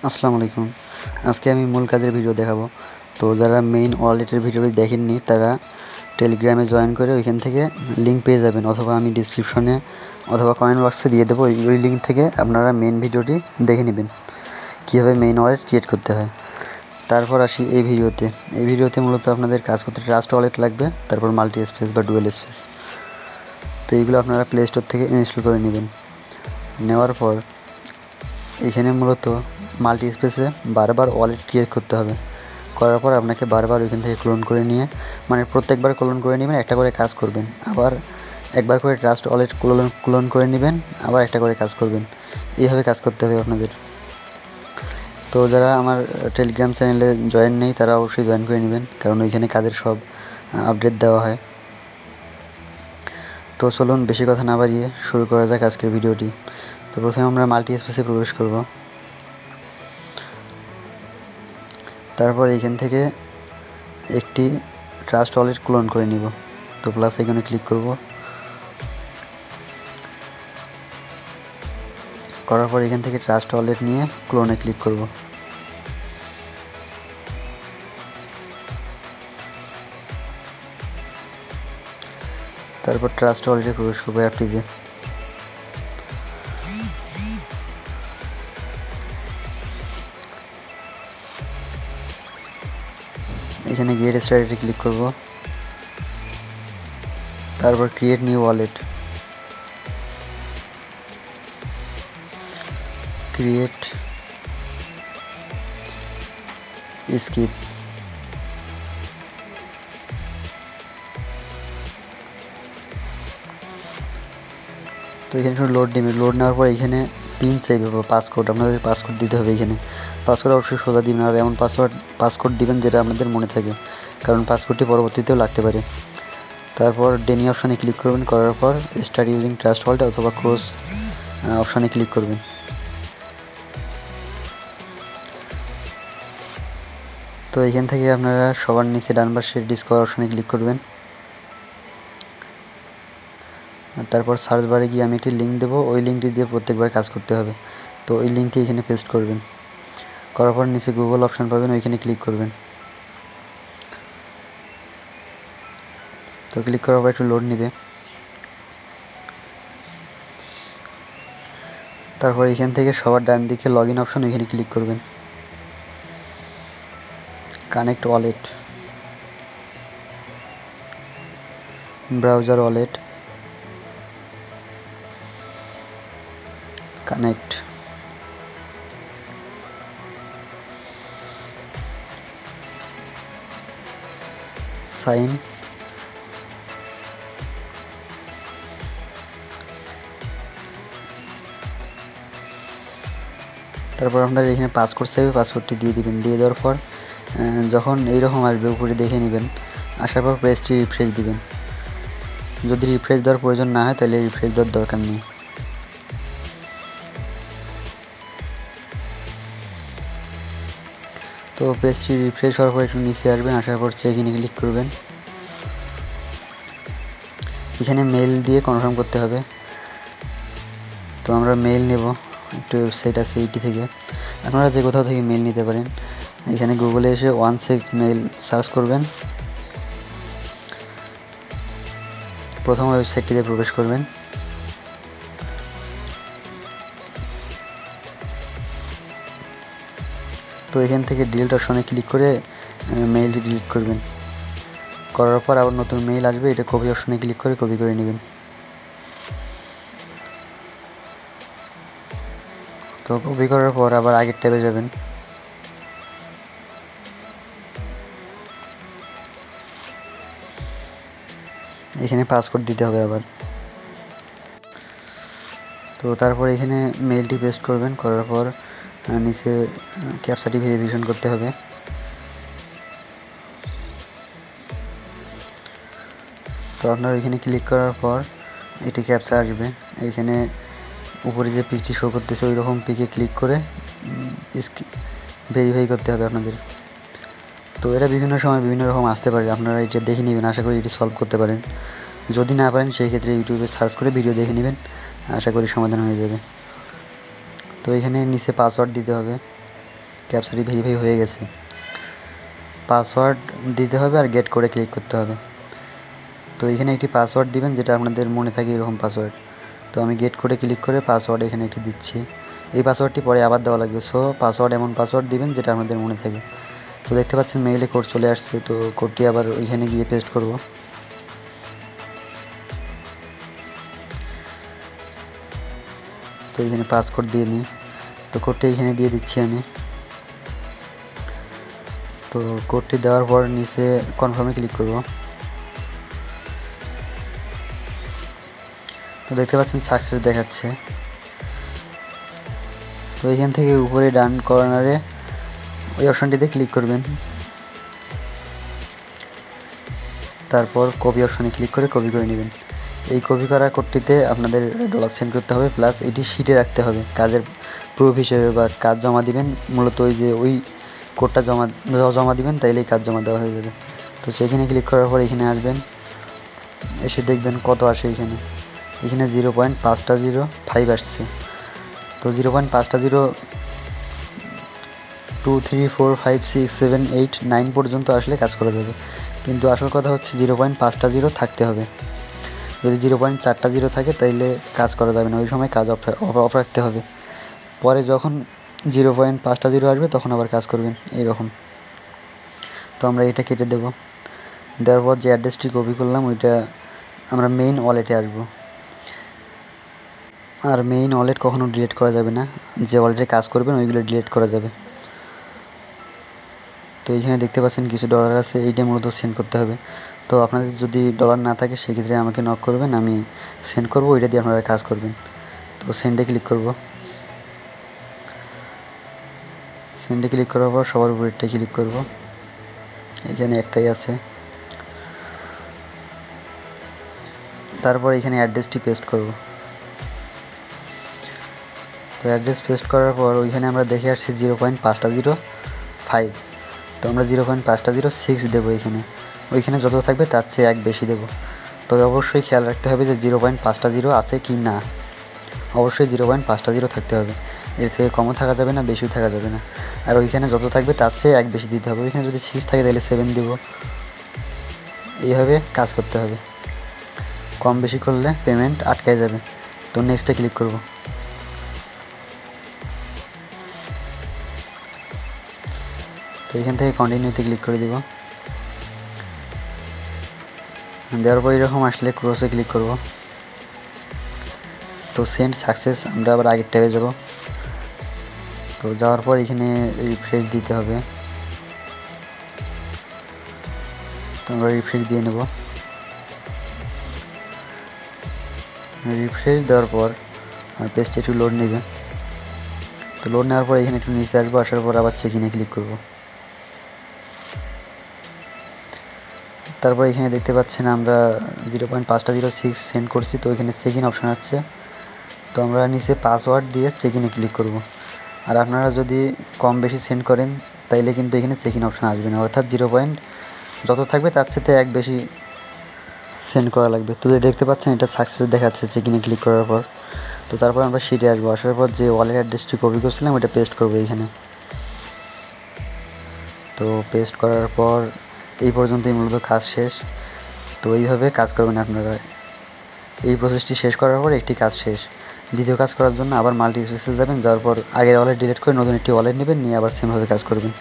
আসসালামু আলাইকুম। আজকে আমি মূল কাজের ভিডিও দেখাবো। তো যারা মেইন ওয়ালেটের ভিডিওটি দেখেননি তারা টেলিগ্রামে জয়েন করে ওইখান থেকে লিঙ্ক পেয়ে যাবেন, অথবা আমি ডিসক্রিপশনে অথবা কমেন্ট বক্সে দিয়ে দেবো। ওই লিঙ্ক থেকে আপনারা মেইন ভিডিওটি দেখে নেবেন কীভাবে মেইন ওয়ালেট ক্রিয়েট করতে হয়। তারপর আসি এই ভিডিওতে। এই ভিডিওতে মূলত আপনাদের কাজ করতে ট্রাস্ট ওয়ালেট লাগবে, তারপর মাল্টি স্পেস বা ডুয়েল স্পেস। তো এইগুলো আপনারা প্লে স্টোর থেকে ইনস্টল করে নেবেন। নেওয়ার পর এখানে মূলত মাল্টি স্পেসে বারবার ওয়ালেট ক্রিয়েট করতে হবে। করার পর আপনাকে বারবার ওইখান থেকে ক্লোন করে নিয়ে, মানে প্রত্যেকবার ক্লোন করে নেবেন, একটা করে কাজ করবেন। আবার একবার করে ট্রাস্ট ওয়ালেট ক্লোন করে নেবেন, আবার একটা করে কাজ করবেন। এইভাবে কাজ করতে হবে আপনাদের। তো যারা আমার টেলিগ্রাম চ্যানেলে জয়েন নেই তারা অবশ্যই জয়েন করে নেবেন, কারণ ওইখানে কাজের সব আপডেট দেওয়া হয়। তো চলুন বেশি কথা না বাড়িয়ে শুরু করা যাক আজকের ভিডিওটি। তো প্রথমে আমরা মাল্টি স্পেসে প্রবেশ করব। তারপর এইখান থেকে একটি ট্রাস্ট ওয়ালেট ক্লোন করে নিব। তো প্লাস এখানে ক্লিক করব। করার পর এখান থেকে ট্রাস্ট ওয়ালেট নিয়ে ক্লোনে ক্লিক করব। তারপর ট্রাস্ট ওয়ালেটে প্রবেশ করব অ্যাপটিতে। এখানে গেট স্টার্টেডে ক্লিক করব। তারপর create new wallet, create skip. তো এখানে একটু লোড নেবে। লোড নেওয়ার পর এখানে পিন চাইবে বা পাসকোড, আপনাদের পাসকোড দিতে হবে। এখানে পাসকোড অবশ্যই সোজা দিবেন, আর এমন পাসকোড দিবেন যেটা আপনাদের মনে থাকে, কারণ পাসকোডটি পরবর্তীতেও লাগতে পারে। তারপর ডেনি অপশানে ক্লিক করবেন। করার পর স্টার্ট ইউজিং ট্রাস্ট ওয়ালেট অথবা ক্লোজ অপশানে ক্লিক করবেন। তো এখান থেকে আপনারা সবার নিচে ডান পাশে ডিসকভার অপশানে ক্লিক করবেন। তারপর সার্চ বারে গিয়ে আমি একটি লিঙ্ক দেবো, ওই লিঙ্কটি দিয়ে প্রত্যেকবার কাজ করতে হবে। তো ওই লিঙ্কটি এখানে পেস্ট করবেন। করার পর নিচে গুগল অপশান পাবেন, ওইখানে ক্লিক করবেন। তো ক্লিক করার পর একটু লোড নেবে। তারপর এখান থেকে সবার ডান দিকে লগ ইন অপশান, ওইখানে ক্লিক করবেন। Connect wallet, browser wallet, connect. Sign. তারপর আপনার এখানে পাসওয়ার্ড চাইবে, পাসওয়ার্ডটি দিয়ে দিবেন। দিয়ে দেওয়ার পর যখন এইরকম আসবে উপরে দেখে নেবেন। আসার পর পেজটি রিফ্রেশ দিবেন। যদি রিফ্রেশ দেওয়ার প্রয়োজন না হয় তাহলে রিফ্রেশ দেওয়ার দরকার নেই। তো পেজটি রিফ্রেশ হওয়ার পর একটু নিচে আসবেন। আসার পর চেক ইনে ক্লিক করবেন। এখানে মেল দিয়ে কনফার্ম করতে হবে। তো আমরা মেল নেব, একটু ওয়েবসাইট আছে এইটি থেকে। আপনারা যে কোথাও থেকে মেল নিতে পারেন। এখানে গুগলে এসে OneSec মেল সার্চ করবেন। প্রথম ওয়েবসাইটটিতে প্রবেশ করবেন। তো এখান থেকে ডিলিট অপশনে ক্লিক করে মেইলটি ডিলিট করবেন। করার পর আবার নতুন মেইল আসবে, এটা কপি অপশনে ক্লিক করে কপি করে নেবেন। তো কপি করার পর আবার আগের ট্যাবে যাবেন। এখানে পাসওয়ার্ড দিতে হবে আবার। তো তারপর এখানে মেইলটি পেস্ট করবেন। করার পর নিচে ক্যাপচাটি ভেরিফিকেশন করতে হবে। তো আপনার এখানে ক্লিক করার পর এটি ক্যাপচা আসবে। এখানে উপরে যে পিকটি শো করতেছে ওই রকম পিকে ক্লিক করে ভেরিফাই করতে হবে আপনাদের। তো এটা বিভিন্ন সময় বিভিন্ন রকম আসতে পারে, আপনারা এটা দেখে নেবেন। আশা করি এটি সলভ করতে পারেন। যদি না পারেন সেই ক্ষেত্রে ইউটিউবে সার্চ করে ভিডিও দেখে নেবেন, আশা করি সমাধান হয়ে যাবে। তো এখানে নিচে পাসওয়ার্ড দিতে হবে। ক্যাপচাটি ভেরিফাই হয়ে গেছে। পাসওয়ার্ড দিতে হবে আর গেট করে ক্লিক করতে হবে। তো এখানে একটি পাসওয়ার্ড দিবেন যেটা আপনাদের মনে থাকে এরকম পাসওয়ার্ড। তো আমি গেট করে ক্লিক করে পাসওয়ার্ড এখানে একটি দিচ্ছি। এই পাসওয়ার্ডটি পরে আবার দেওয়া লাগবে। সো পাসওয়ার্ড এমন পাসওয়ার্ড দিবেন যেটা আপনাদের মনে থাকে। তো দেখতে পাচ্ছেন মেইলে কোড চলে আসছে। তো কোডটি আবার ওইখানে গিয়ে পেস্ট করব। তো এখানে পাসকোড দিয়ে নিই। তো কোডটি এখানে দিয়ে দিচ্ছি আমি। তো কোডটি দেওয়ার পর নিচে কনফার্মে ক্লিক করব। তো দেখতে পাচ্ছেন সাকসেস দেখাচ্ছে। তো এখান থেকে উপরে ডান কর্নারে ওই অপশানটিতে ক্লিক করবেন। তারপর কপি অপশানে ক্লিক করে কপি করে নেবেন। এই কপি করা কোডটিতে আপনাদের ডলার সেন্ড করতে হবে, প্লাস এটি শিটে রাখতে হবে কাজের প্রুফ হিসেবে, বা কাজ জমা দিবেন মূলত ওই কোডটা জমা দিবেন, তাইলেই কাজ জমা দেওয়া হয়ে যাবে। তো সেখানে ক্লিক করার পর এখানে আসবেন, এসে দেখবেন কত আসে। এখানে 0.505 আসছে। তো 0.505 2 3 4 5 6 7 8 9 পর্যন্ত আসলে কাজ করা যাবে। কিন্তু আসল কথা হচ্ছে 0.5 থাকতে হবে। যদি 0.4 থাকে তাইলে কাজ করা যাবে না, ওই সময় কাজ অফ রাখতে হবে। পরে যখন 0.5 আসবে তখন আবার কাজ করবেন এইরকম। তো আমরা এটা কেটে দেব। দেওয়ার পর যে অ্যাড্রেসটি কপি করলাম ওইটা আমরা মেইন ওয়ালেটে আসবো। আর মেইন ওয়ালেট কখনো ডিলিট করা যাবে না, যে ওয়ালেটে কাজ করবেন ওইগুলো ডিলিট করা যাবে। তো এইখানে দেখতে পাচ্ছেন কিছু ডলার আছে, এইটা মূলত সেন্ড করতে হবে। তো আপনাদের যদি ডলার না থাকে সেক্ষেত্রে আমাকে নক করবেন, আমি সেন্ড করব, ওইটা দিয়ে আপনারা কাজ করবেন। তো সেন্ডে ক্লিক করব। সেন্ডে ক্লিক করার পর সবার উপরেরটাই ক্লিক করব। এখানে একটাই আছে। তারপর এখানে অ্যাড্রেসটি পেস্ট করব। তো অ্যাড্রেস পেস্ট করার পর ওইখানে আমরা দেখে আসছি 0.505। তো আমরা 0.506 দেবো এখানে। ওইখানে যত থাকবে তার চেয়ে এক বেশি দেবো। তবে অবশ্যই খেয়াল রাখতে হবে যে 0.5 আছে কি না। অবশ্যই 0.5 থাকতে হবে, এর থেকে কমও থাকা যাবে না, বেশিও থাকা যাবে না। আর ওইখানে যত থাকবে তার চেয়ে এক বেশি দিতে হবে। ওইখানে যদি 6 থাকে তাহলে 7 দেবো। এইভাবে কাজ করতে হবে। কম বেশি করলে পেমেন্ট আটকায় যাবে। তো নেক্সটে ক্লিক করব। তো এখান থেকে কন্টিনিউতে ক্লিক করে দিব। দেওয়ার পর এরকম আসলে ক্রসে ক্লিক করব। তো সেন্ড সাকসেস, আমরা আবার আগের ট্যাবে যাব। তো যাওয়ার পর এখানে রিফ্রেশ দিতে হবে। তো আমরা রিফ্রেশ দিয়ে নেব। রিফ্রেশ দেওয়ার পর পেজটি একটু লোড নেবে। তো লোড নেওয়ার পর এখানে একটু নিচে আসবো, আসার পর আবার চেক ইনে ক্লিক করব। তারপর এখানে দেখতে পাচ্ছেন আমরা 0.506 সেন্ড করছি। তো এখানে চেক ইন অপশান আছে। তো আমরা নিচে পাসওয়ার্ড দিয়ে চেক ইনে ক্লিক করব। আর আপনারা যদি কম বেশি সেন্ড করেন তাইলে কিন্তু এখানে চেক ইন অপশান আসবে না, অর্থাৎ যত থাকবে তার সাথে এক বেশি সেন্ড করা লাগবে। তো দেখতে পাচ্ছেন এটা সাকসেস দেখাচ্ছে চেক ইনে ক্লিক করার পর। তো তারপর আমরা শিটে আসবো। আসার পর যে ওয়ালেট অ্যাড্রেসটি কপি করছিলাম ওটা পেস্ট করবো এইখানে। তো পেস্ট করার পর এই পর্যন্তই মূলত কাজ শেষ। তো এইভাবে কাজ করবেন আপনারা। এই প্রসেসটি শেষ করার পর একটি কাজ শেষ। দ্বিতীয় কাজ করার জন্য আবার মাল্টি স্পেসে যাবেন, যাওয়ার পর আগের ওয়ালেট ডিলিট করে নতুন একটি ওয়ালেট নেবেন, নিয়ে আবার সেমভাবে কাজ করবেন।